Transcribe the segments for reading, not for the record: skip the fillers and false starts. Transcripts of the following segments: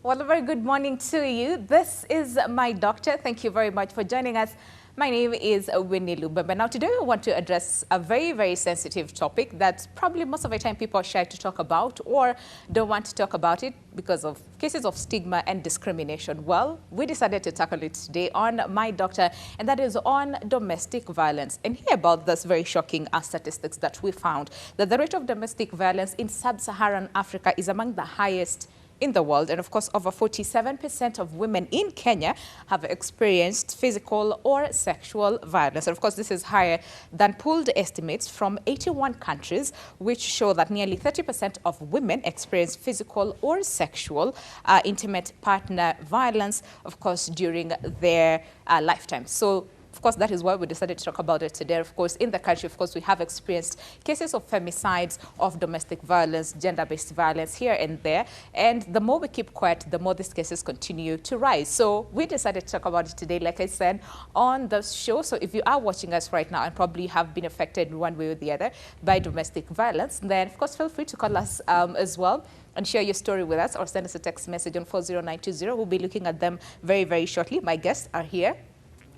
Well, a very good morning to you. This is My Doctor. Thank you very much for joining us. My name is Winnie Lubaba. Now, today we want to address a very, very sensitive topic that probably most of the time people are shy to talk about or don't want to talk about it because of cases of stigma and discrimination. Well, we decided to tackle it today on My Doctor, and that is on domestic violence. And hear about this very shocking statistics that we found, that the rate of domestic violence in sub-Saharan Africa is among the highest in the world. And of course, over 47% of women in Kenya have experienced physical or sexual violence. And of course, this is higher than pooled estimates from 81 countries, which show that nearly 30% of women experience physical or sexual intimate partner violence, of course, during their lifetime. So of course, that is why we decided to talk about it today. Of course, in the country, of course, we have experienced cases of femicides, of domestic violence, gender-based violence here and there. And the more we keep quiet, the more these cases continue to rise. So we decided to talk about it today, like I said, on the show. So if you are watching us right now and probably have been affected in one way or the other by domestic violence, then of course, feel free to call us as well and share your story with us, or send us a text message on 40920. We'll be looking at them very, very shortly. My guests are here.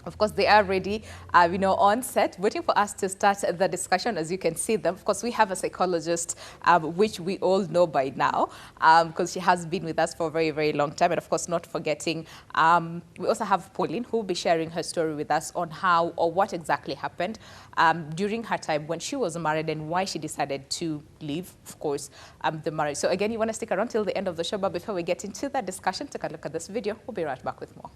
Of course, they are ready, on set, waiting for us to start the discussion. As you can see them, of course, we have a psychologist, which we all know by now, because she has been with us for a very, very long time. And of course, not forgetting, we also have Pauline, who will be sharing her story with us on how or what exactly happened during her time when she was married and why she decided to leave, of course, the marriage. So again, you want to stick around till the end of the show, but before we get into that discussion, take a look at this video. We'll be right back with more.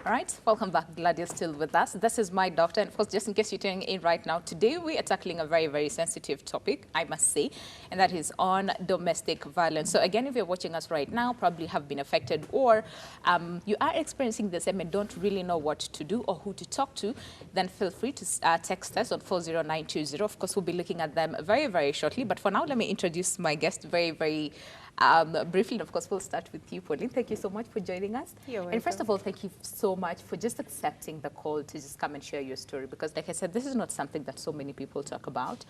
All right, welcome back. Glad you're still with us. This is My Doctor, and of course, just in case you're tuning in right now, today we are tackling a very, very sensitive topic, I must say, and that is on domestic violence. So again, if you're watching us right now, probably have been affected, or you are experiencing the same and don't really know what to do or who to talk to, then feel free to text us on 40920. Of course, we'll be looking at them very, very shortly. But for now, let me introduce my guest very, very briefly. And of course, we'll start with you, Pauline. Thank you so much for joining us. You're welcome. And first of all, thank you so much for just accepting the call to just come and share your story, because like I said, this is not something that so many people talk about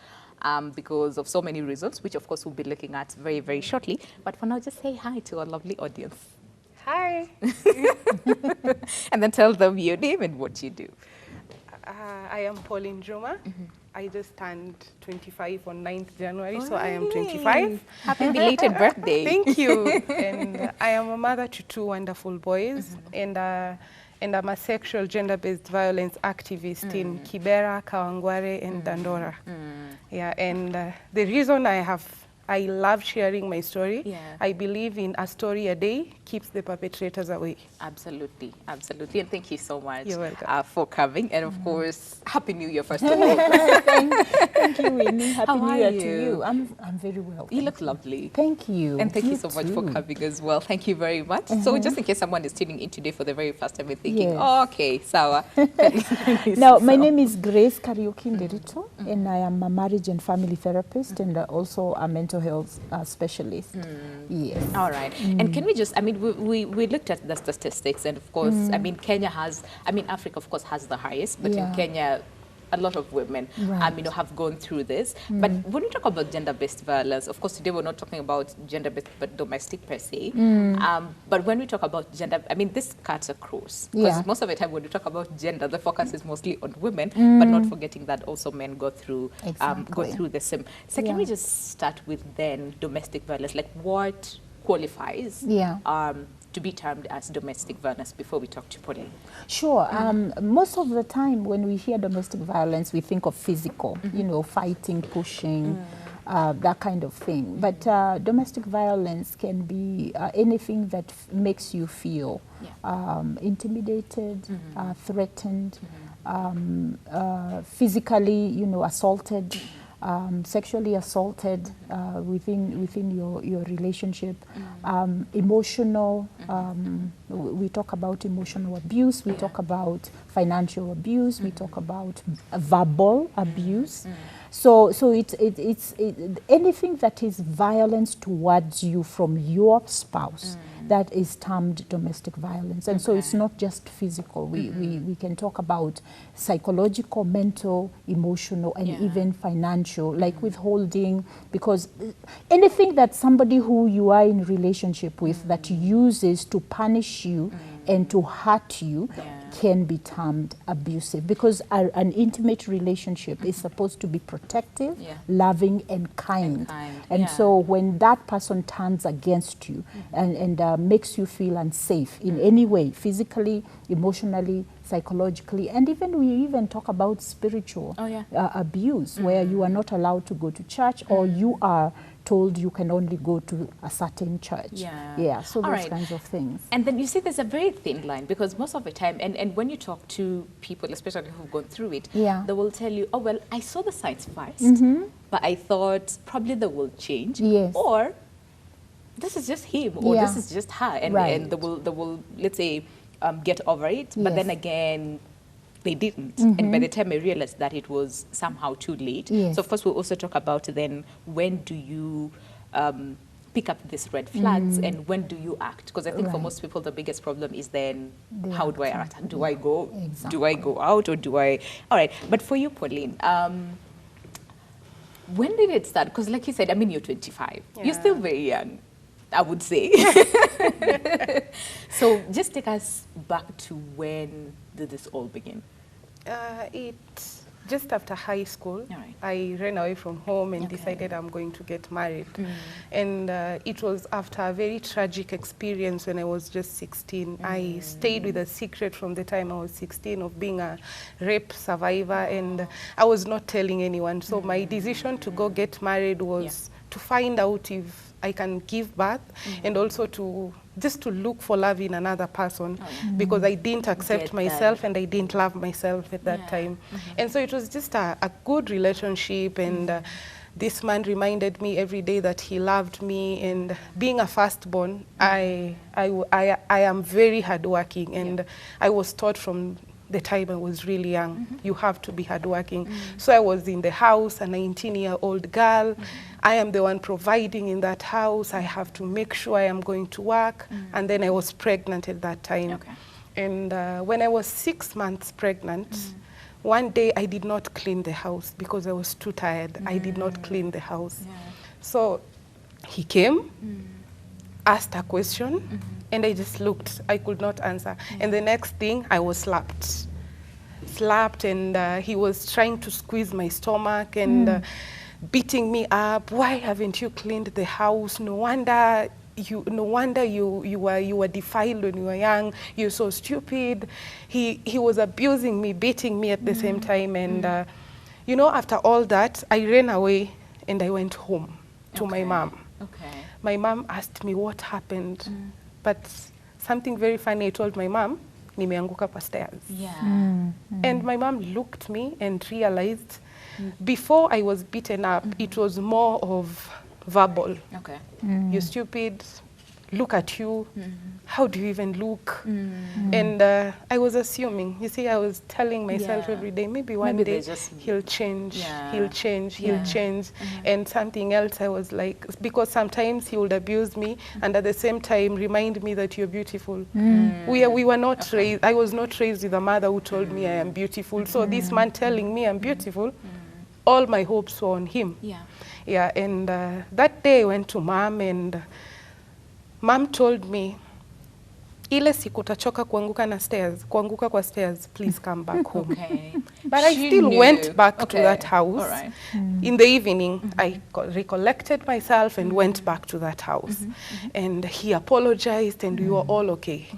because of so many reasons, which of course we'll be looking at very, very shortly. But for now, just say hi to our lovely audience. Hi. And then tell them your name and what you do. I am Pauline Juma. I just turned 25 on 9th January, so I am 25. Happy belated birthday. Thank you. And I am a mother to two wonderful boys, and I'm a sexual gender-based violence activist in Kibera, Kawangware, and Dandora. Yeah, and the reason I love sharing my story. I believe in a story a day keeps the perpetrators away. Absolutely, absolutely. And thank you so much for coming. And of course, Happy New Year, first of all. Thank you, Winnie. Happy New Year to you. I'm very well. You look lovely. Thank you. And thank you so much for coming as well. Thank you very much. So just in case someone is tuning in today for the very first time and thinking, oh, okay, Sawa. Now, my name is Grace Kariuki, and I am a marriage and family therapist and also a mental health specialist. Yes. All right. And can we just, we looked at the statistics, and of course, Kenya has, Africa, of course, has the highest, but in Kenya, a lot of women, have gone through this. But when we talk about gender-based violence, of course, today we're not talking about gender-based, but domestic per se. But when we talk about gender, this cuts across. Because most of the time when we talk about gender, the focus is mostly on women, but not forgetting that also men go through the same. So can we just start with then domestic violence? Like what qualifies to be termed as domestic violence before we talk to Pauline? Sure. Most of the time when we hear domestic violence, we think of physical, fighting, pushing, that kind of thing. But domestic violence can be anything that makes you feel intimidated, threatened, physically, assaulted, sexually assaulted within your relationship, emotional. We talk about emotional abuse. We talk about financial abuse. We talk about verbal abuse. So it's anything that is violence towards you from your spouse, that is termed domestic violence. And so it's not just physical. We can talk about psychological, mental, emotional, and even financial, like withholding, because anything that somebody who you are in relationship with that uses to punish you and to hurt you can be termed abusive, because an intimate relationship is supposed to be protective, loving, and kind. And so when that person turns against you and makes you feel unsafe in any way, physically, emotionally, psychologically, and we even talk about spiritual abuse, where you are not allowed to go to church, or you are told you can only go to a certain church. So those kinds of things. And then you see there's a very thin line, because most of the time, and when you talk to people, especially who've gone through it, they will tell you, oh, well, I saw the signs first, but I thought probably they will change, or this is just him, or this is just her, and they will, let's say, get over it, but then again, they didn't. And by the time I realized that, it was somehow too late. So of course, we'll also talk about then, when do you pick up these red flags and when do you act? Because I think for most people, the biggest problem is then, how do I act? Do I go? Do I go out, or do I? All right. But for you, Pauline, when did it start? Because like you said, I mean, you're 25. You're still very young, I would say. So just take us back to when did this all begin? Just after high school, I ran away from home and decided I'm going to get married. And it was after a very tragic experience when I was just 16. I stayed with a secret from the time I was 16 of being a rape survivor, and I was not telling anyone. So my decision to go get married was to find out if I can give birth, and also to just to look for love in another person, because I didn't accept myself and I didn't love myself at that time. And so it was just a good relationship, and this man reminded me every day that he loved me. And being a firstborn, I am very hardworking, and I was taught from the time I was really young, you have to be hardworking. So I was in the house, a 19-year-old girl. I am the one providing in that house. I have to make sure I am going to work. And then I was pregnant at that time. And when I was 6 months pregnant, one day I did not clean the house because I was too tired. I did not clean the house. So he came, asked a question, and I just looked. I could not answer. And the next thing, I was slapped, and he was trying to squeeze my stomach and beating me up. Why haven't you cleaned the house? No wonder you were defiled when you were young. You're so stupid. He was abusing me, beating me at the same time. And you know, after all that, I ran away and I went home to my mom. My mom asked me what happened. But something very funny, I told my mom, nimeanguka kwa stairs. And my mom looked at me and realized, before I was beaten up, it was more of verbal. You're stupid, look at you, how do you even look? And I was assuming, you see, I was telling myself every day, maybe one day he'll change, he'll change. And something else, I was like, because sometimes he would abuse me and at the same time remind me that you're beautiful. We were not raised, I was not raised with a mother who told me I am beautiful. So this man telling me I'm beautiful, all my hopes were on him. And that day I went to mom, and mom told me, ile siku utachoka kuanguka kwa stairs, please come back home. But I still went back to that house. In the evening, I recollected myself and went back to that house. And he apologized, and we were all okay.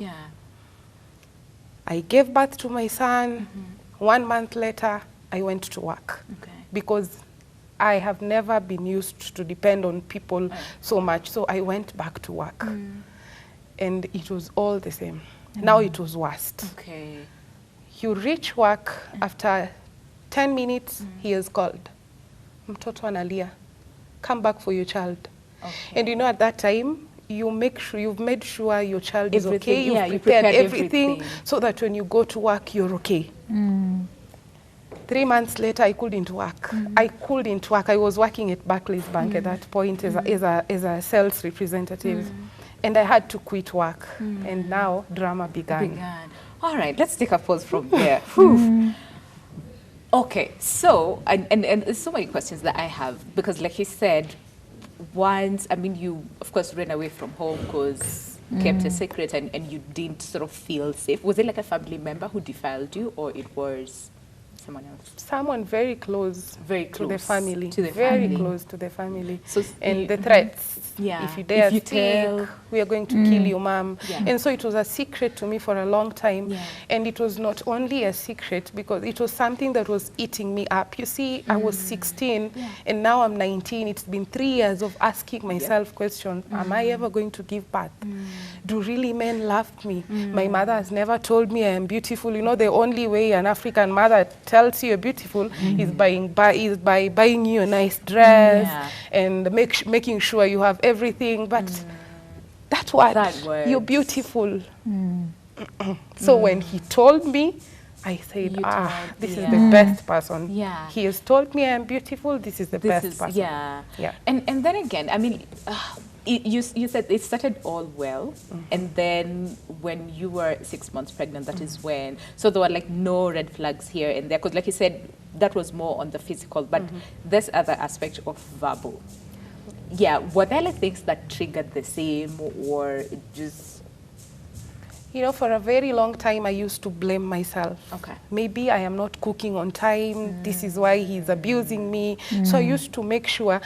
I gave birth to my son. 1 month later, I went to work. Because I have never been used to depend on people so much. So I went back to work. And it was all the same. Now it was worst. You reach work, after 10 minutes, he is called. Mtoto analia. Come back for your child. And you know, at that time, you make sure you've made sure your child is okay. You've prepared everything so that when you go to work, you're okay. 3 months later, I couldn't work. I couldn't work. I was working at Barclays Bank at that point as a sales representative. And I had to quit work. And now drama began. All right, let's take a pause from there. Okay, so, and there's so many questions that I have, because like you said, once, I mean, you, of course, ran away from home because kept a secret and you didn't sort of feel safe. Was it like a family member who defiled you, or it was someone else? Someone very close, to the family. Very close to the family. So and the threats. Yeah. If you dare speak, tell, we are going to kill you, mom. Yeah. And so it was a secret to me for a long time. Yeah. And it was not only a secret, because it was something that was eating me up. You see, I was 16 and now I'm 19. It's been 3 years of asking myself questions. Am I ever going to give birth? Do really men love me? My mother has never told me I am beautiful. You know, the only way an African mother tells you you're beautiful is by buying you a nice dress and making sure you have everything. But that's what, you're beautiful. So when he told me, I said, this is the best person. Yeah. He has told me I'm beautiful, this is the best person. Yeah. Yeah. And then again, I mean, you said it started all well, and then when you were 6 months pregnant, that is when, so there were like no red flags here and there, because like you said, that was more on the physical, but this other aspect of verbal. Yeah, were there like things that triggered the same, or just... You know, for a very long time, I used to blame myself. Okay. Maybe I am not cooking on time. This is why he's abusing me. So I used to make sure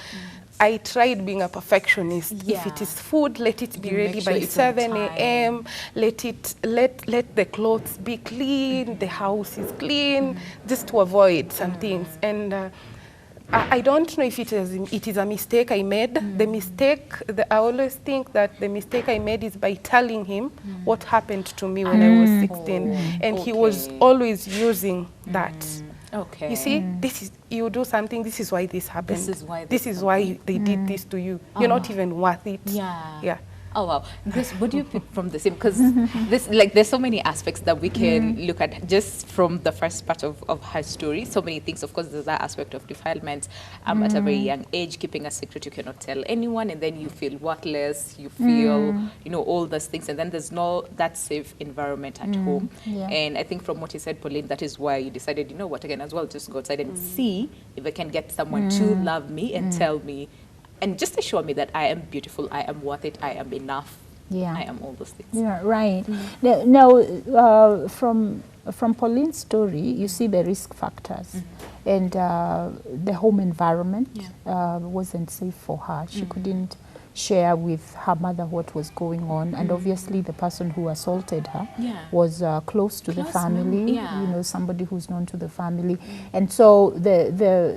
I tried being a perfectionist. If it is food, let it be ready by 7 a.m. Let the clothes be clean. The house is clean, just to avoid some things. And I don't know if it is a mistake I made. The mistake, I always think that the mistake I made is by telling him what happened to me when I was 16. And he was always using that. Okay. You see, this is, you do something, this is why this happened. This is why they did this to you. You're not even worth it. Yeah. Oh wow, Grace, what do you pick from the same? Because this, like, there's so many aspects that we can look at just from the first part of her story. So many things. Of course, there's that aspect of defilement at a very young age, keeping a secret you cannot tell anyone, and then you feel worthless. You feel, you know, all those things, and then there's no that safe environment at home. Yeah. And I think from what you said, Pauline, that is why you decided, you know what, again as well, just go outside and see if I can get someone to love me and tell me. And just assure me that I am beautiful, I am worth it, I am enough, I am all those things. Yeah, right. Now, from Pauline's story, you see the risk factors. And the home environment wasn't safe for her. She couldn't share with her mother what was going on, and obviously the person who assaulted her was close to the family, you know, somebody who's known to the family. And so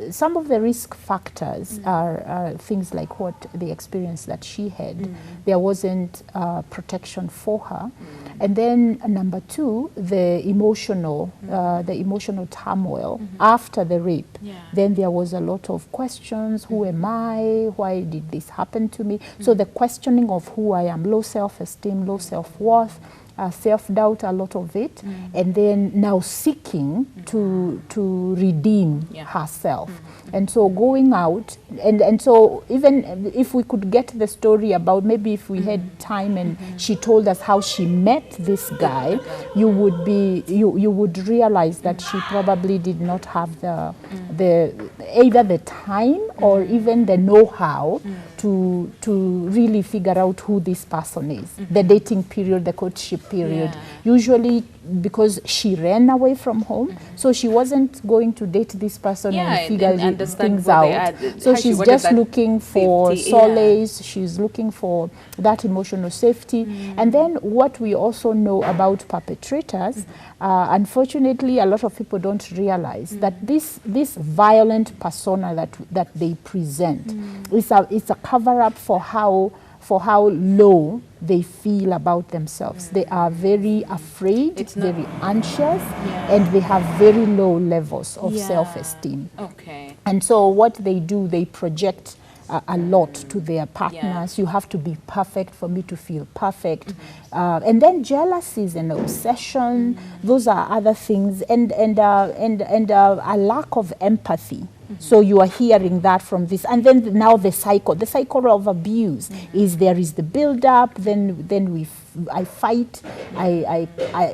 some of the risk factors are things like what the experience that she had. There wasn't protection for her. And then number two, the emotional turmoil after the rape. Then there was a lot of questions. Who am I? Why did this happen to me? So the questioning of who I am, low self-esteem, low self-worth, self-doubt, a lot of it, and then now seeking to redeem herself. And so going out, and so even if we could get the story about, maybe if we had time and she told us how she met this guy, you would realize that she probably did not have either the time or even the know-how to really figure out who this person is. The dating period, the courtship period, usually because she ran away from home, so she wasn't going to date this person and figure things out. So she's just looking for solace, she's looking for that emotional safety. And then what we also know about perpetrators, unfortunately a lot of people don't realize that this violent persona that they present is a cover-up for how low they feel about themselves. They are very afraid, very anxious, and they have very low levels of self-esteem. Okay. And so what they do, they project a lot to their partners. You have to be perfect for me to feel perfect. And then jealousies and obsession, those are other things, and a lack of empathy. So you are hearing that from this, and then now the cycle of abuse is there is the build-up, then I fight, I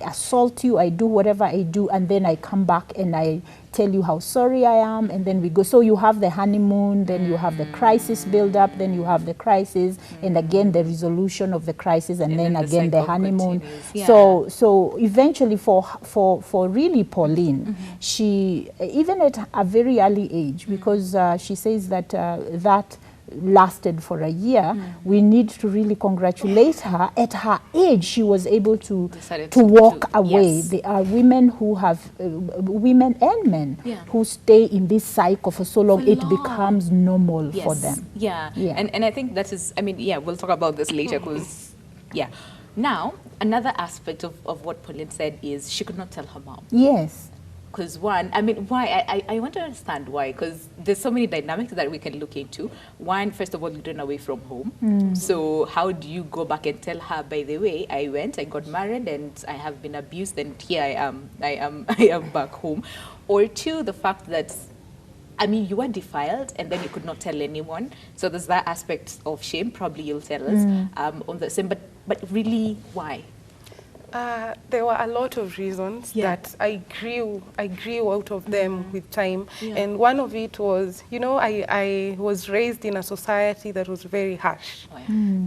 assault you, I do whatever I do, and then I come back and I tell you how sorry I am, and then we go. So you have the honeymoon, then you have the crisis build-up, then you have the crisis, and again the resolution of the crisis, and then again the honeymoon. Yeah. So eventually for really Pauline, she, even at a very early age, because she says that that lasted for a year, we need to really congratulate her. At her age, she was able to walk away. Yes. There are women who have, women and men, who stay in this cycle for so long, it becomes normal for them. Yeah. And I think that is, I mean, we'll talk about this later because, Now, another aspect of what Pauline said is she could not tell her mom. Yes. Because one, I mean, why? I want to understand why, because there's so many dynamics that we can look into. One, first of all, you're away from home. So how do you go back and tell her, by the way, I got married and I have been abused and here I am back home. Or two, the fact that, I mean, you were defiled and then you could not tell anyone. So there's that aspect of shame, probably you'll tell us on the same, but really, why? There were a lot of reasons that I grew out of them with time. And one of it was, you know, I was raised in a society that was very harsh.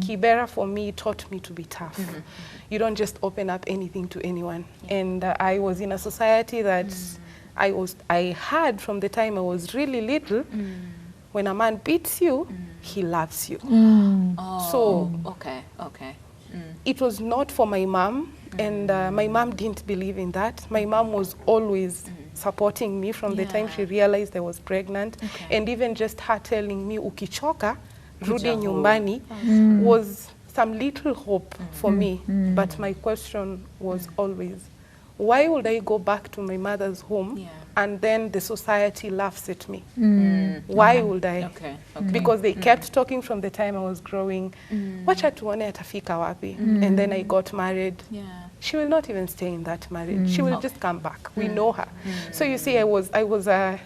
Kibera for me taught me to be tough. You don't just open up anything to anyone. And I was in a society that I had from the time I was really little, when a man beats you, he loves you. So it was not for my mom. And my mom didn't believe in that. My mom was always supporting me from the time she realized I was pregnant. And even just her telling me, ukichoka, rudi nyumbani, was some little hope for me. But my question was always, why would I go back to my mother's home and then the society laughs at me? Why would I? Because they kept talking from the time I was growing, wacha tuone atafika wapi. And then I got married. She will not even stay in that marriage. She will just come back. We know her. So you see, I was a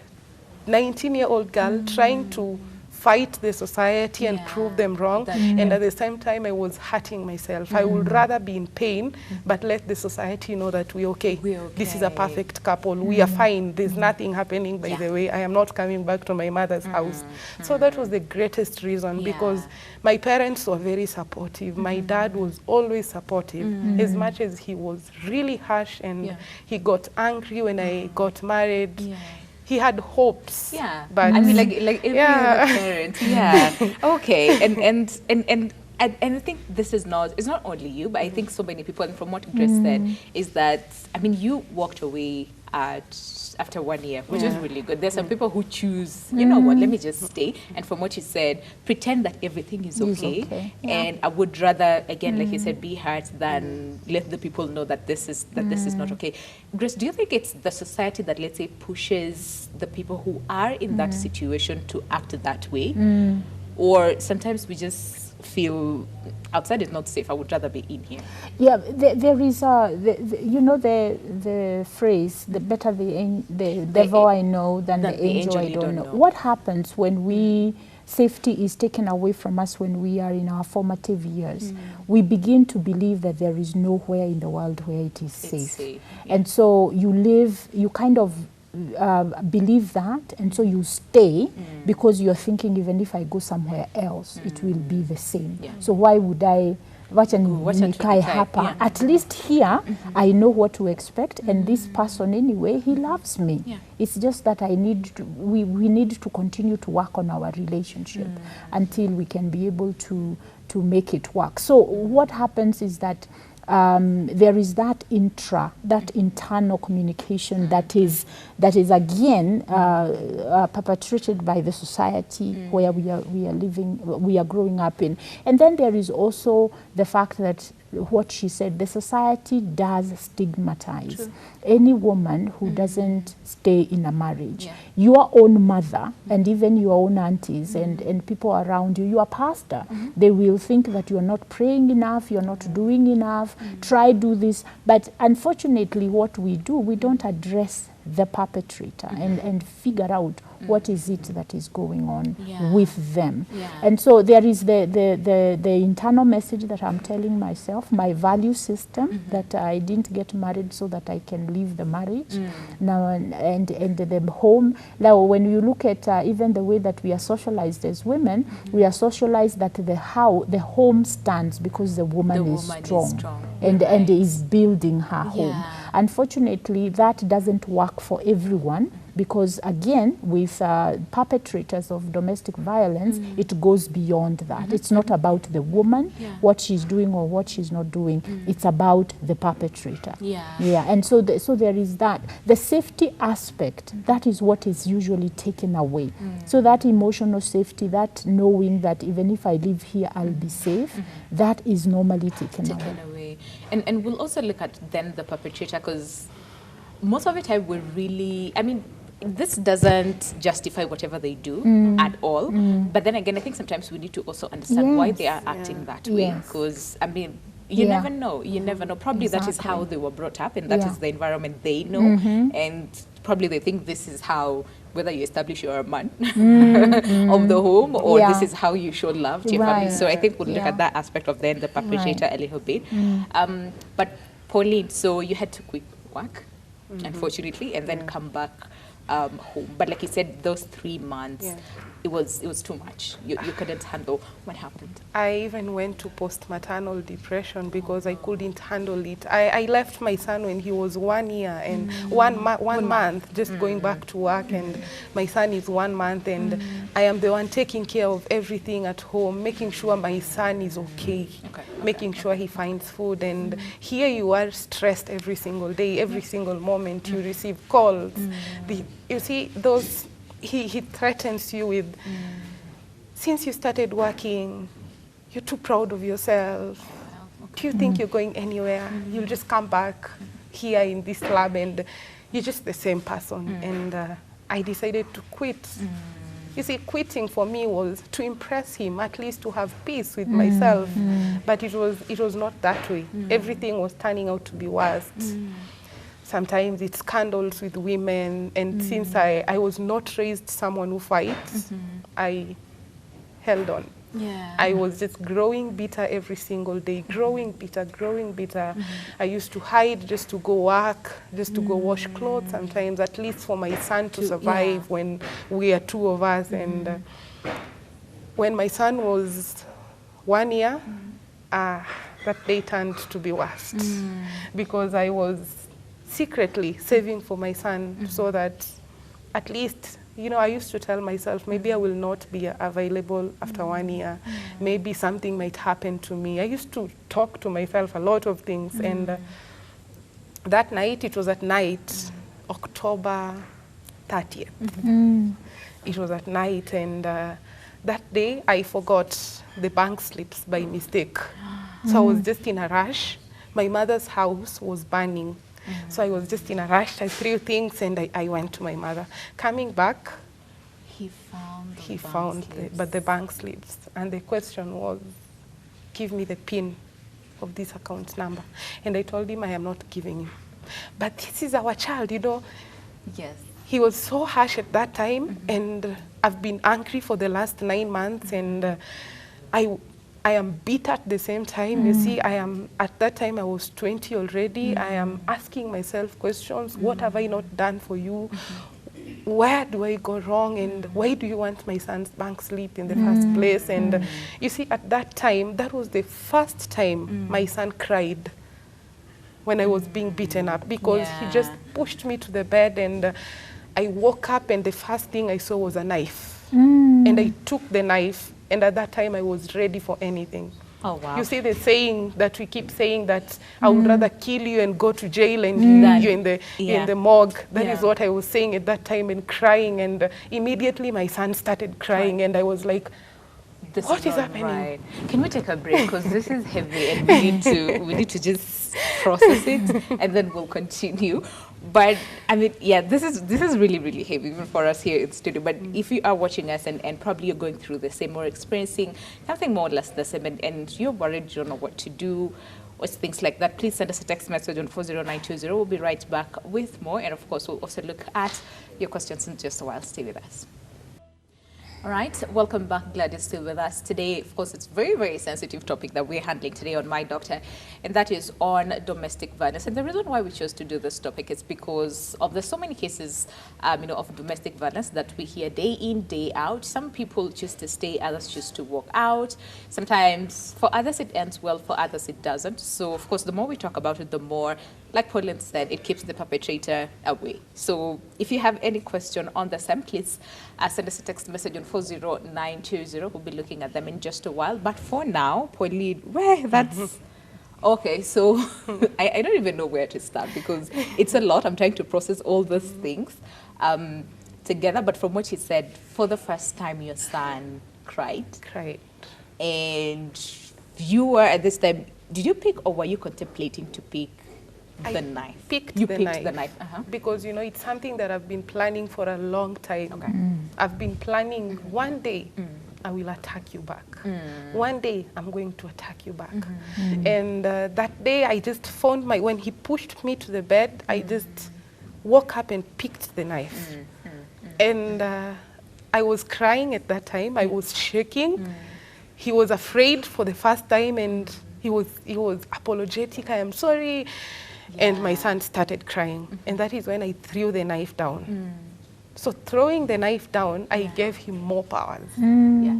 19-year-old girl trying to fight the society and prove them wrong. And at the same time, I was hurting myself. I would rather be in pain, but let the society know that we're okay. This is a perfect couple. We are fine. There's nothing happening, by the way. I am not coming back to my mother's house. So that was the greatest reason, because my parents were very supportive. My dad was always supportive, as much as he was really harsh and he got angry when I got married. He had hopes. But I mean, like every other parent. Okay. And I think this is not, it's not only you, but I think so many people, and from what Grace said, is that, I mean, you walked away after 1 year, which is really good. There's some people who choose, you know what, let me just stay. And from what you said, pretend that everything is okay. And I would rather, again, like you said, be hurt than let the people know that this is not okay. Grace, do you think it's the society that, let's say, pushes the people who are in that situation to act that way? Or sometimes we just feel outside is not safe, I would rather be in here? Yeah, there is you know the phrase, the better the devil I know than the angel I don't know. What happens when safety is taken away from us when we are in our formative years? We begin to believe that there is nowhere in the world where it is safe. And so you kind of believe that, and so you stay because you're thinking, even if I go somewhere else, it will be the same. So why would I? At least here, I know what to expect, and this person anyway, he loves me. It's just that we need to continue to work on our relationship until we can be able to make it work. So what happens is that there is that internal communication that is again perpetrated by the society where we are living, we are growing up in. And then there is also the fact that what she said, the society does stigmatize any woman who doesn't stay in a marriage. Yeah. Your own mother and even your own aunties and people around you, your pastor, they will think that you're not praying enough, you're not doing enough, try do this. But unfortunately what we do, we don't address the perpetrator and figure out what is it that is going on with them. And so there is the internal message that I'm telling myself, my value system, that I didn't get married so that I can leave the marriage. Now and the home. Now when you look at even the way that we are socialized as women, we are socialized that the home stands because the woman is strong. And is building her home. Unfortunately, that doesn't work for everyone, because again, with perpetrators of domestic violence, it goes beyond that. It's not about the woman, what she's doing or what she's not doing. It's about the perpetrator. And so there is that. The safety aspect, that is what is usually taken away. So that emotional safety, that knowing that even if I live here, I'll be safe, that is normally taken away. And we'll also look at then the perpetrator, because most of the time we really, I mean, this doesn't justify whatever they do at all. But then again, I think sometimes we need to also understand why they are acting that way. Because, I mean, you never know. You never know. Probably that is how they were brought up, and that is the environment they know. And probably they think this is how, whether you establish you're a man of the home, or this is how you show love to your family. So I think we'll look at that aspect of then the perpetrator a little bit. But Pauline, so you had to quit work, unfortunately, and then come back home. But like you said, those 3 months, it was too much. You couldn't handle. What happened? I even went to post-maternal depression because I couldn't handle it. I left my son when he was 1 year and one month, just going back to work, and my son is 1 month, and I am the one taking care of everything at home, making sure my son is okay, making sure he finds food, and here you are stressed every single day, every single moment you receive calls. You see, those he threatens you with, since you started working, you're too proud of yourself. Do you think you're going anywhere? You'll just come back here in this lab and you're just the same person. And I decided to quit. You see, quitting for me was to impress him, at least to have peace with myself. But it was not that way. Everything was turning out to be worse. Sometimes it's scandals with women, and since I was not raised someone who fights, I held on. I was just growing bitter every single day, growing bitter. I used to hide just to go work, just to go wash clothes sometimes, at least for my son to survive when we are 2 of us. And when my son was 1 year, that day turned to be worst because I was secretly saving for my son so that at least, you know, I used to tell myself, maybe I will not be available after 1 year. Maybe something might happen to me. I used to talk to myself a lot of things. And that night, it was at night, October 30th. It was at night, and that day I forgot the bank slips by mistake. So I was just in a rush. My mother's house was burning. So I was just in a rush. I threw things and I went to my mother. Coming back, he found the bank slips. And the question was, give me the PIN of this account number. And I told him I am not giving you. But this is our child, you know. Yes. He was so harsh at that time, and I've been angry for the last 9 months, and I am bitter at the same time. You see, at that time I was 20 already. I am asking myself questions. What have I not done for you? Where do I go wrong? And why do you want my son's bank slip in the first place? And you see, at that time, that was the first time my son cried when I was being beaten up, because he just pushed me to the bed, and I woke up and the first thing I saw was a knife. And I took the knife. And at that time, I was ready for anything. Oh, wow. You see the saying that we keep saying that I would rather kill you and go to jail and you in the morgue. That is what I was saying at that time, and crying. And immediately my son started crying. And I was like, This What is not happening? right. Can we take a break? Because this is heavy and we need to just process it and then we'll continue. But I mean, yeah, this is really, really heavy even for us here in the studio. But if you are watching us and probably you're going through the same or experiencing something more or less the same and you're worried, you don't know what to do, or things like that, please send us a text message on 40920. We'll be right back with more. And of course, we'll also look at your questions in just a while. Stay with us. All right, welcome back. Glad you're still with us. Today, of course, it's a very, very sensitive topic that we're handling today on My Doctor, and that is on domestic violence. And the reason why we chose to do this topic is because of the so many cases, of domestic violence that we hear day in, day out. Some people choose to stay, others choose to walk out. Sometimes for others it ends well, for others it doesn't. So, of course, the more we talk about it, the more, like Pauline said, it keeps the perpetrator away. So if you have any question on the same, please send us a text message on 40920. We'll be looking at them in just a while. But for now, Pauline, that's... Okay, so I don't even know where to start because it's a lot. I'm trying to process all these things together. But from what you said, for the first time, your son cried. Cried. And you were at this time, did you pick or were you contemplating to pick the knife? You picked the knife. Uh-huh. Because, it's something that I've been planning for a long time. Okay. I've been planning one day I will attack you back. One day I'm going to attack you back. And that day I just found when he pushed me to the bed, I just woke up and picked the knife. And I was crying at that time. I was shaking. He was afraid for the first time and he was apologetic. I am sorry. Yeah. And my son started crying. And that is when I threw the knife down. So throwing the knife down, I gave him more powers. Yeah.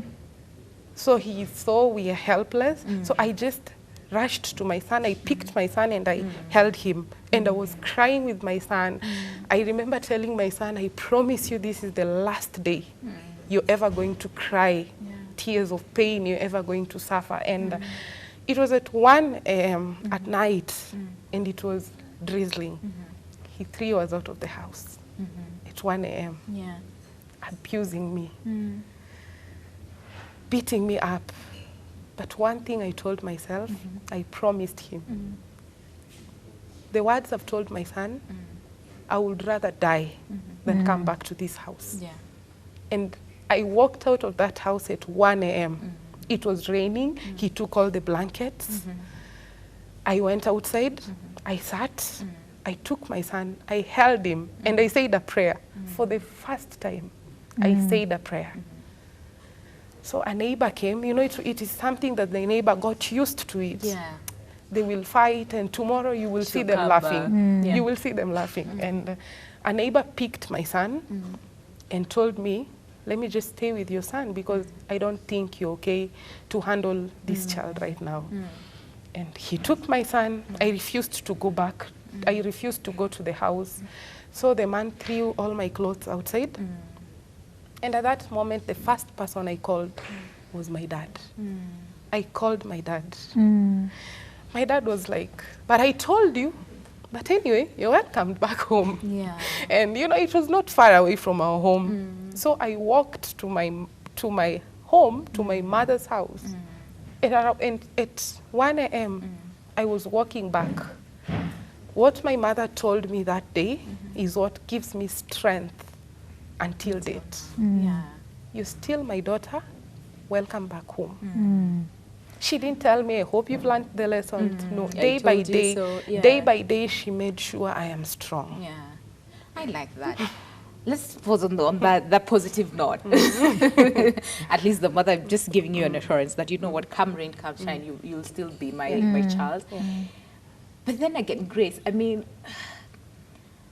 So he saw we are helpless. So I just rushed to my son. I picked my son and I held him. And I was crying with my son. I remember telling my son, I promise you this is the last day you're ever going to cry tears of pain, you're ever going to suffer. And it was at 1 a.m. at night, and it was drizzling. He threw us out of the house at 1 a.m., abusing me, beating me up. But one thing I told myself, I promised him. The words I've told my son, I would rather die than come back to this house. Yeah. And I walked out of that house at 1 a.m. It was raining. He took all the blankets. I went outside. I sat. I took my son. I held him. And I said a prayer. For the first time, I said a prayer. So a neighbor came. It is something that the neighbor got used to it. Yeah. They will fight, and tomorrow you will see them laughing. You will see them laughing. And a neighbor picked my son and told me, let me just stay with your son because I don't think you're okay to handle this child right now. And he took my son. I refused to go back. I refused to go to the house. So the man threw all my clothes outside. And at that moment, the first person I called was my dad. I called my dad. My dad was like, but I told you. But anyway, you're welcome back home. Yeah. And it was not far away from our home. So I walked to my home, to my mother's house. And at 1 a.m., I was walking back. What my mother told me that day is what gives me strength until date. Yeah. You're still my daughter. Welcome back home. She didn't tell me, I hope you've learned the lesson. No, day by day, she made sure I am strong. Yeah, I like that. Let's pause on that positive note. At least the mother just giving you an assurance that come rain, come shine, you'll still be my child. But then again, Grace, I mean,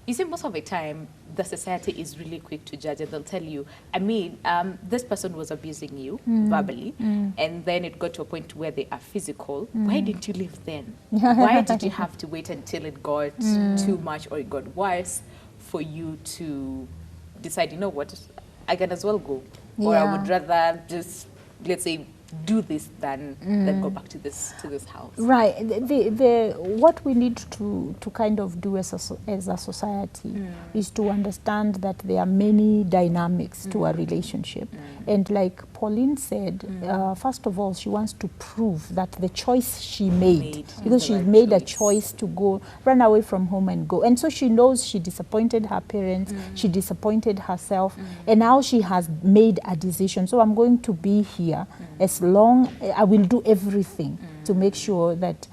you see, most of the time, the society is really quick to judge, and they'll tell you, I mean, this person was abusing you verbally, and then it got to a point where they are physical. Why didn't you leave then? Why did you have to wait until it got too much or it got worse for you to decide, you know what, I can as well go? Or I would rather just, let's say, do this than go back to this house. Right. What we need to kind of do as a society is to understand that there are many dynamics to a relationship. And like Pauline said, first of all, she wants to prove that the choice she made because she made a choice to go, run away from home and go. And so she knows she disappointed her parents, she disappointed herself, and now she has made a decision. So I'm going to be here as long, I will do everything to make sure that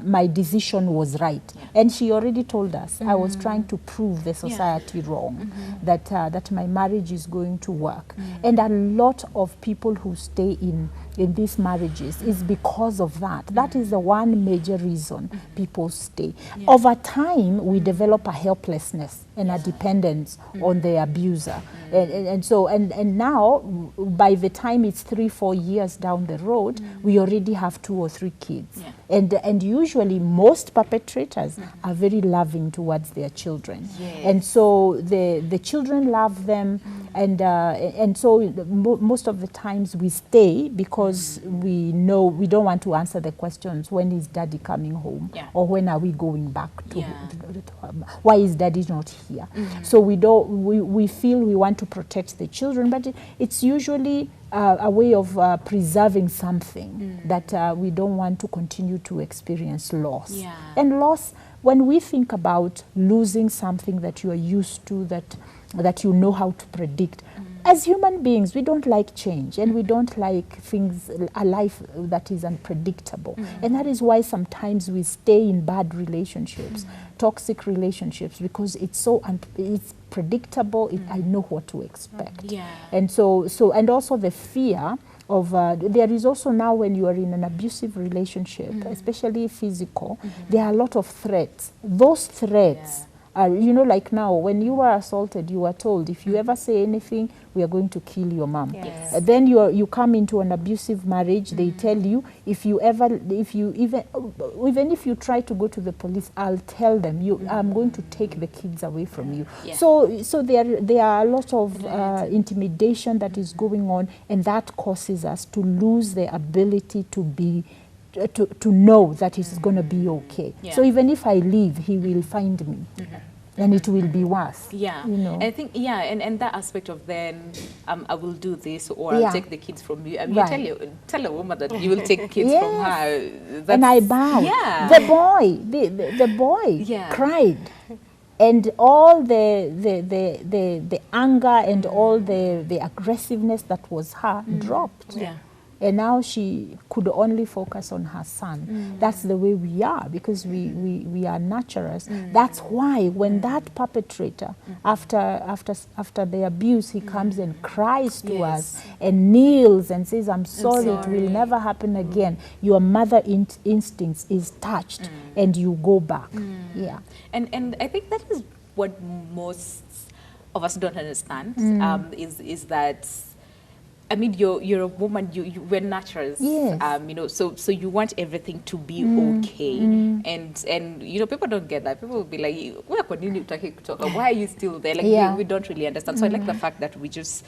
my decision was right. And she already told us, I was trying to prove the society wrong, that my marriage is going to work. And a lot of people who stay in these marriages is because of that. That is the one major reason people stay. Over time, we develop a helplessness and a dependence on the abuser. And now, by the time it's 3-4 years down the road, we already have 2 or 3 kids. And usually most perpetrators are very loving towards their children. And so the children love them, and so most of the times we stay because we know we don't want to answer the questions, when is daddy coming home, or when are we going back to why is daddy not here. So we feel we want to protect the children, but it's usually a way of preserving something that we don't want to continue to experience loss. And loss, when we think about losing something that you are used to, that you know how to predict, as human beings, we don't like change, and we don't like a life that is unpredictable. And that is why sometimes we stay in bad relationships, toxic relationships, because it's so it's predictable. I know what to expect. And so and also the fear of there is also now, when you are in an abusive relationship, especially physical, there are a lot of threats. Those threats you know, like now, when you were assaulted, you were told, if you ever say anything, we are going to kill your mom. Then you come into an abusive marriage, they tell you, even if you try to go to the police, I'll tell them, I'm going to take the kids away from you. So there are a lot of intimidation that is going on, and that causes us to lose the ability to know that it's going to be okay. So even if I leave, he will find me. And it will be worse. You know? I think, and that aspect of then, I will do this, or I'll take the kids from you. I mean, you tell a woman that you will take kids from her. And I bowed. The boy cried. And all the anger and all the aggressiveness that was her dropped. And now she could only focus on her son. That's the way we are, because we are nurturers. That's why when that perpetrator, after the abuse, he comes and cries to us and kneels and says, I'm sorry, it will never happen again. Your mother instincts is touched, and you go back. And I think that is what most of us don't understand, is that, I mean, you're a woman. We're naturals. You know, so you want everything to be okay, and you know, people don't get that. People will be like, why are you still there? Like we don't really understand. So I like the fact that we just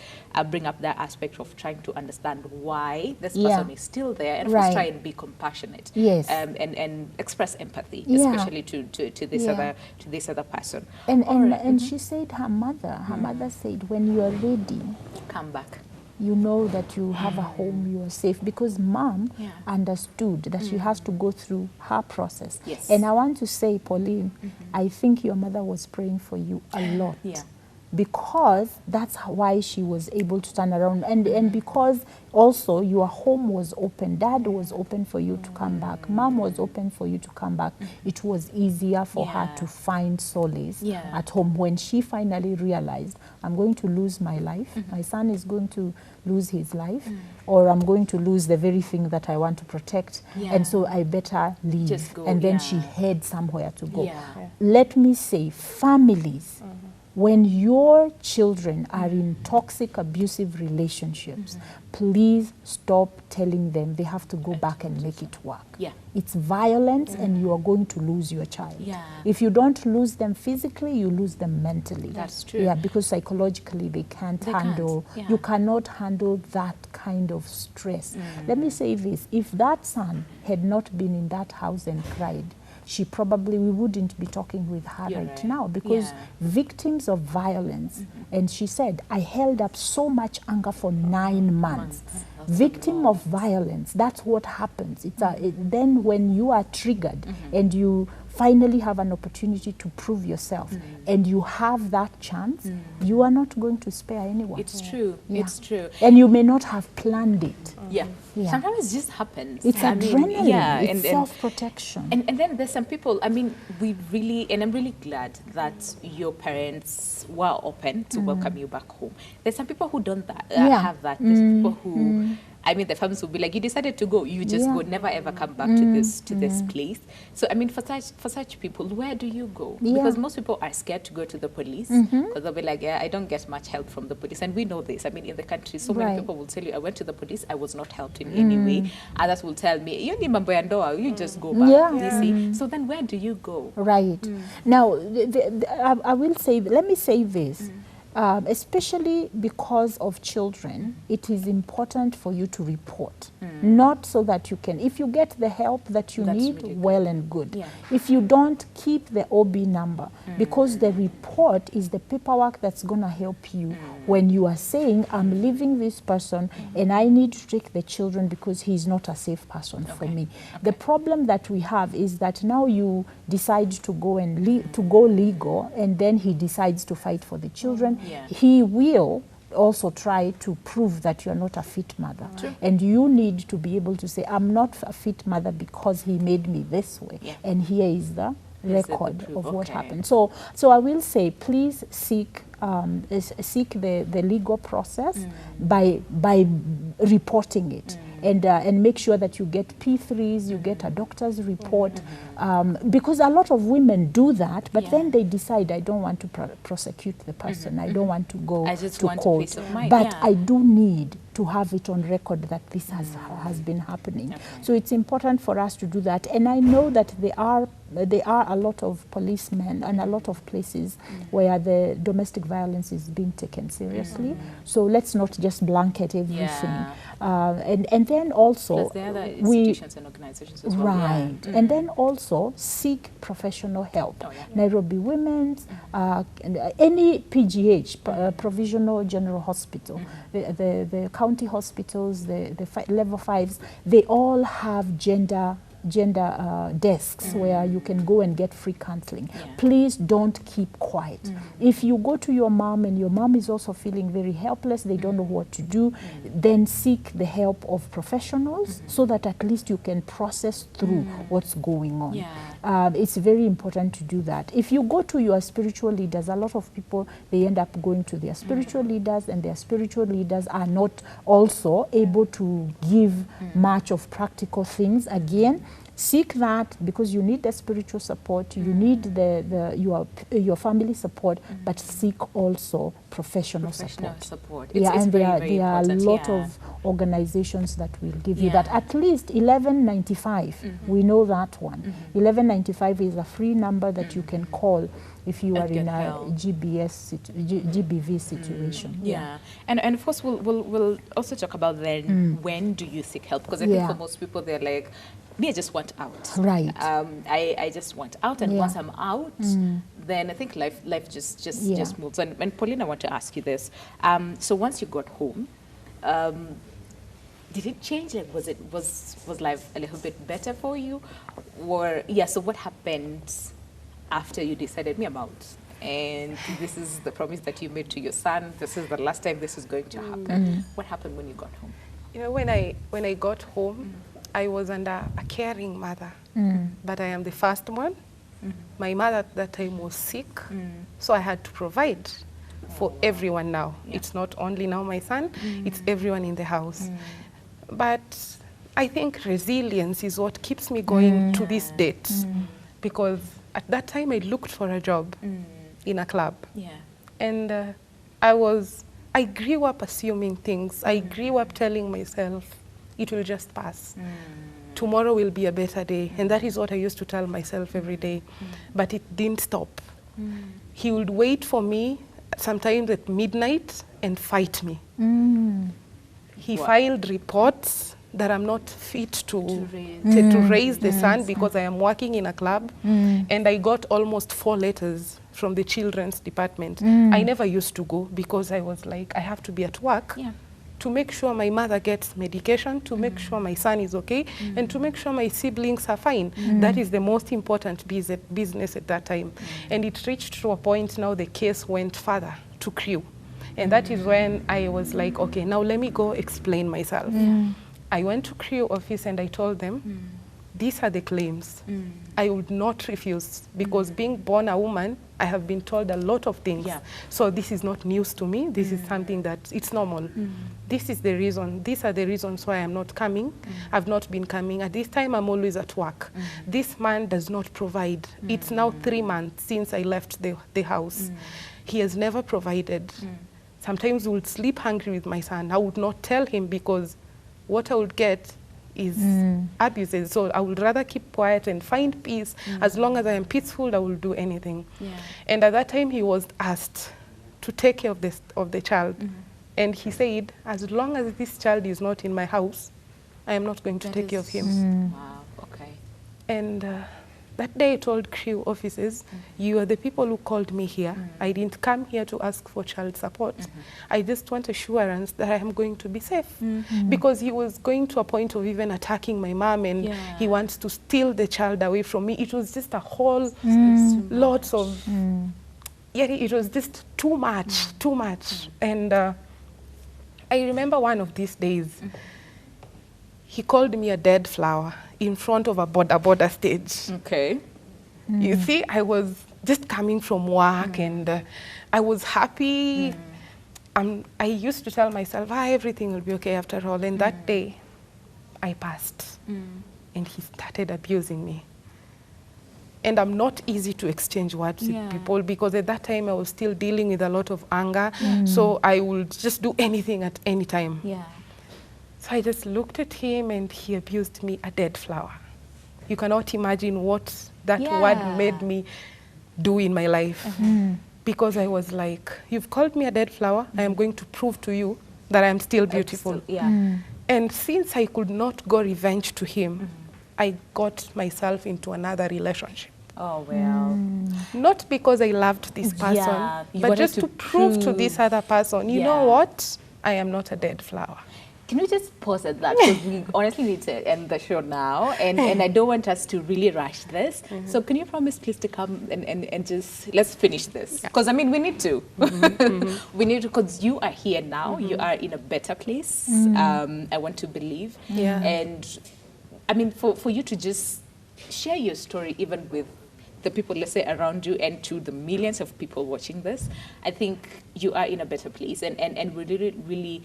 bring up that aspect of trying to understand why this person is still there, and first try and be compassionate. And express empathy, especially to this other person. And she said her mother said, when you are ready, come back. You know that you have a home, you are safe, because mom understood that she has to go through her process. And I want to say, Pauline, I think your mother was praying for you a lot. Because that's why she was able to turn around, and because also your home was open. Dad was open for you to come back. Mom was open for you to come back. It was easier for her to find solace at home when she finally realized, I'm going to lose my life. My son is going to lose his life, or I'm going to lose the very thing that I want to protect. And so I better leave. Just go, and then she had somewhere to go. Let me say, families, when your children are in toxic, abusive relationships, please stop telling them they have to go back and make it work. Yeah. It's violence and you are going to lose your child. Yeah. If you don't lose them physically, you lose them mentally. That's true. Yeah, because psychologically they can't handle, Yeah. you cannot handle that kind of stress. Let me say this, if that son had not been in that house and cried, we wouldn't be talking with her right now, because victims of violence, and she said, I held up so much anger for 9 months. Victim of violence, that's what happens. It's then when you are triggered and you finally have an opportunity to prove yourself and you have that chance, you are not going to spare anyone. It's true. Yeah. It's true. And you may not have planned it. Yeah. Yeah. Sometimes it just happens. It's adrenaline. Yeah. It's self-protection. And then there's some people, I mean, I'm really glad that your parents were open to welcome you back home. There's some people who don't have that. There's people who, I mean, the families will be like, you decided to go, you just go, never ever come back to this place. So I mean, for such people, where do you go? Because most people are scared to go to the police, because they'll be like, yeah, I don't get much help from the police, and we know this. I mean, in the country, so many people will tell you, I went to the police, I was not helped in any way. Others will tell me, you need mambo ya ndoa, you just go back. You see? So then where do you go? Right. Now, I will say, let me say this. Especially because of children, it is important for you to report. Not so that you can, if you get the help that you need, really well and good. Yeah. If you don't, keep the OB number, because the report is the paperwork that's going to help you when you are saying, I'm leaving this person and I need to take the children because he's not a safe person for me. The problem that we have is that now you decide to go and go legal, and then he decides to fight for the children. He will also try to prove that you're not a fit mother. And you need to be able to say, I'm not a fit mother because he made me this way. And here is the record of what happened. So I will say, please seek the legal process by reporting it. And make sure that you get P3s, you get a doctor's report, because a lot of women do that, but then they decide, I don't want to prosecute the person, I don't want to go to court, but I do need to have it on record that this has been happening. So it's important for us to do that. And I know that there are a lot of policemen and a lot of places where the domestic violence is being taken seriously. So let's not just blanket everything. And then also, plus there are other institutions and organizations as well. Right. And then also seek professional help. Nairobi Women's, any PGH, Provisional General Hospital, the county hospitals, the level 5s, they all have gender desks where you can go and get free counseling. Please don't keep quiet. If you go to your mom and your mom is also feeling very helpless, they don't know what to do, then seek the help of professionals so that at least you can process through what's going on. It's very important to do that. If you go to your spiritual leaders, a lot of people, they end up going to their spiritual leaders, and their spiritual leaders are not also able to give much of practical things. Again, seek that, because you need the spiritual support, you need your family support, but seek also professional support. And there are a lot of organizations that will give you that. At least 1195, we know that one. 1195 is a free number that you can call if you are in a GBV situation. And of course we'll also talk about then when do you seek help, because I think for most people they're like, me, I just want out. Right. I just want out, and once I'm out, then I think life just moves. And Pauline, I want to ask you this. So once you got home, did it change? Like, was life a little bit better for you, or so what happened after you decided, me, I'm out, and this is the promise that you made to your son, this is the last time this is going to happen? What happened when you got home? You know, when I got home, I was under a caring mother, but I am the first one. My mother at that time was sick, so I had to provide for everyone now. It's not only now my son, it's everyone in the house. But I think resilience is what keeps me going to this date, because at that time I looked for a job in a club. And I grew up assuming things. I grew up telling myself, it will just pass. Tomorrow will be a better day. And that is what I used to tell myself every day. But it didn't stop. He would wait for me sometimes at midnight and fight me. He filed reports that I'm not fit to raise the son because I am working in a club. And I got almost 4 letters from the children's department. I never used to go because I was like, I have to be at work to make sure my mother gets medication, to make sure my son is okay, and to make sure my siblings are fine. That is the most important business at that time. And it reached to a point now the case went further to Crew. And that is when I was like, okay, now let me go explain myself. I went to Crew office and I told them, these are the claims. I would not refuse because being born a woman, I have been told a lot of things. So this is not news to me. This is something that it's normal. This is the reason. These are the reasons why I'm not coming. I've not been coming. At this time, I'm always at work. This man does not provide. It's now 3 months since I left the house. He has never provided. Sometimes we would sleep hungry with my son. I would not tell him because what I would get is abuses. So I would rather keep quiet and find peace. As long as I am peaceful, I will do anything. And at that time, he was asked to take care of the child. And he said, as long as this child is not in my house, I am not going to take care of him. Wow, okay. And that day I told Crew officers, you are the people who called me here. I didn't come here to ask for child support. I just want assurance that I am going to be safe. Because he was going to a point of even attacking my mom and he wants to steal the child away from me. It was just a whole lot of, it was just too much. And I remember one of these days, he called me a dead flower in front of a border stage. Okay. You see, I was just coming from work and I was happy. I used to tell myself, everything will be okay after all. And that day, I passed and he started abusing me. And I'm not easy to exchange words with people because at that time I was still dealing with a lot of anger. So I would just do anything at any time. So I just looked at him and he abused me, a dead flower. You cannot imagine what that word made me do in my life. Because I was like, you've called me a dead flower, I am going to prove to you that I am still beautiful. And since I could not go revenge to him, I got myself into another relationship. Oh, well. Not because I loved this person, but just to prove to this other person, you know what? I am not a dead flower. Can we just pause at that? Because we honestly need to end the show now. And I don't want us to really rush this. So can you promise, please, to come and just, let's finish this. Because, I mean, we need to. We need to, because you are here now. You are in a better place. I want to believe. And, I mean, for you to just share your story, even with the people, let's say, around you and to the millions of people watching this, I think you are in a better place. And we really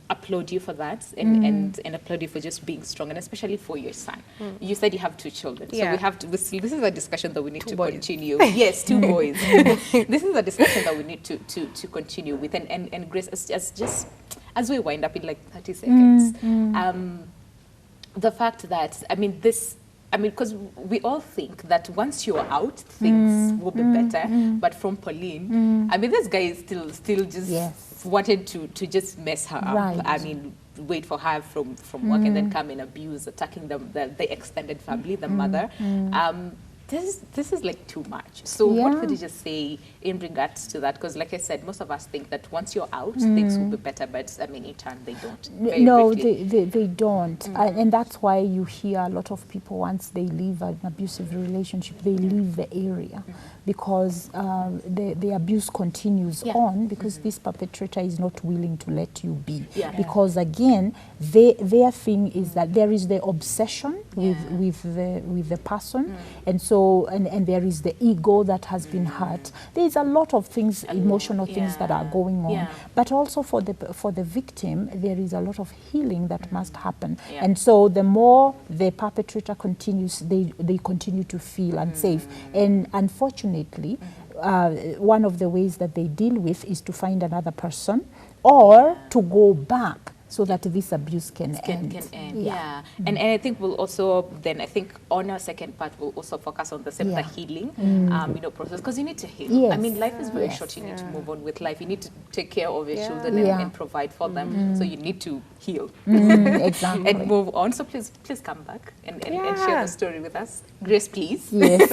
applaud you for that and applaud you for just being strong, and especially for your son. You said you have 2 children. So we have to, this is a discussion that we need to continue. Yes, 2 boys. This is a discussion that we need to continue with. And Grace, as we wind up in like 30 seconds, the fact that, because we all think that once you're out, things will be better. But from Pauline, this guy is still just wanted to just mess her up. Wait for her from work and then come and abuse, attacking the extended family, the mother. This is like too much. So what would you just say in regards to that? Because like I said, most of us think that once you're out, things will be better, but in turn they don't. No, they don't. And that's why you hear a lot of people, once they leave an abusive relationship, they leave the area because the abuse continues on because this perpetrator is not willing to let you be. Because again, their thing is that there is the obsession with the person, and so and there is the ego that has been hurt. There is a lot of things, emotional things that are going on, but also for the victim, there is a lot of healing that must happen. And so the more the perpetrator continues, they continue to feel unsafe. And unfortunately, one of the ways that they deal with is to find another person or to go back so that this abuse can end. Can end. Yeah. And I think we'll also then, I think on our second part, we'll also focus on the healing, process, because you need to heal. Yes. I mean, life is very short. You need to move on with life. You need to take care of your children and provide for them. So you need to heal Exactly. and move on. So please come back and share the story with us. Grace, please. Yes.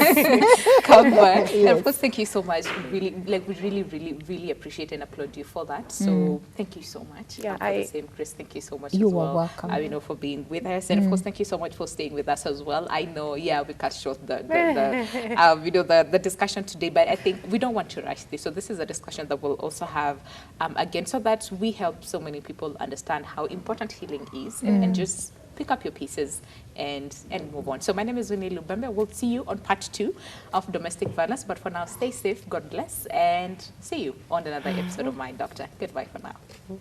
Come back. And of course, thank you so much. Really, we really appreciate and applaud you for that. So thank you so much. Yeah, for the same, Grace, thank you so much You as well. are welcome. For being with us. And of course, thank you so much for staying with us as well. I know, we cut short the discussion today, but I think we don't want to rush this. So this is a discussion that we'll also have again, so that we help so many people understand how important healing is and just pick up your pieces and move on. So my name is Winnie Lubembe. We'll see you on part 2 of domestic violence. But for now, stay safe, God bless, and see you on another episode of My Doctor. Goodbye for now.